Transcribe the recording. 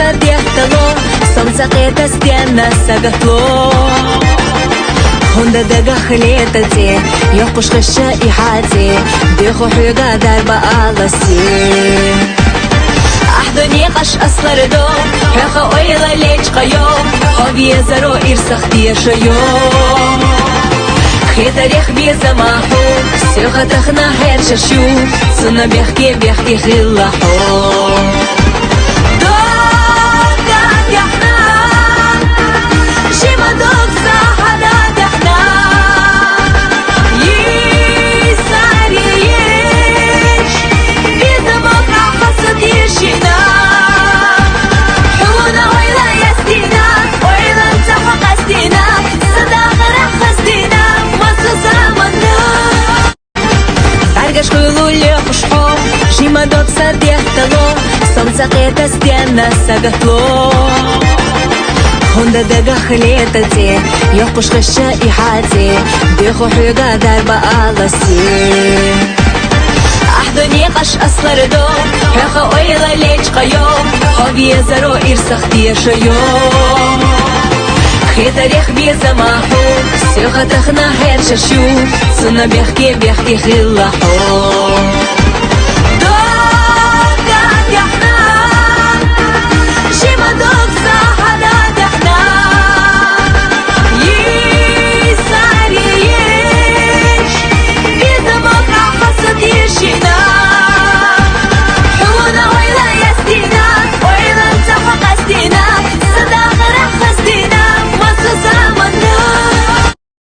садехтало, солнце это стена сагатло. Хонда дагах летати, ёх пушкаша и хати, дехо хюга дарба аласи. أحضني قش أصغر دوم هخا أويلا ليش قيوم خبي زرو إرسخ ديش يوم خيتاريخ بيزماحو سيوخا تخنا هير ششو سنة بيحكي خلاحو Шима док садехтало, солнце это стена сагатло. Хонда дагах летати, ёх пушкаша и хати, дехо хюга дарба аласи. أحضني قش أصغر دوم هخا أويلا ليش قيوم خبي زرو إرسخ ديش يوم خيتاريخ بيزماحو سيوخا تخنا هير ششو سنة بيحكي خلاحو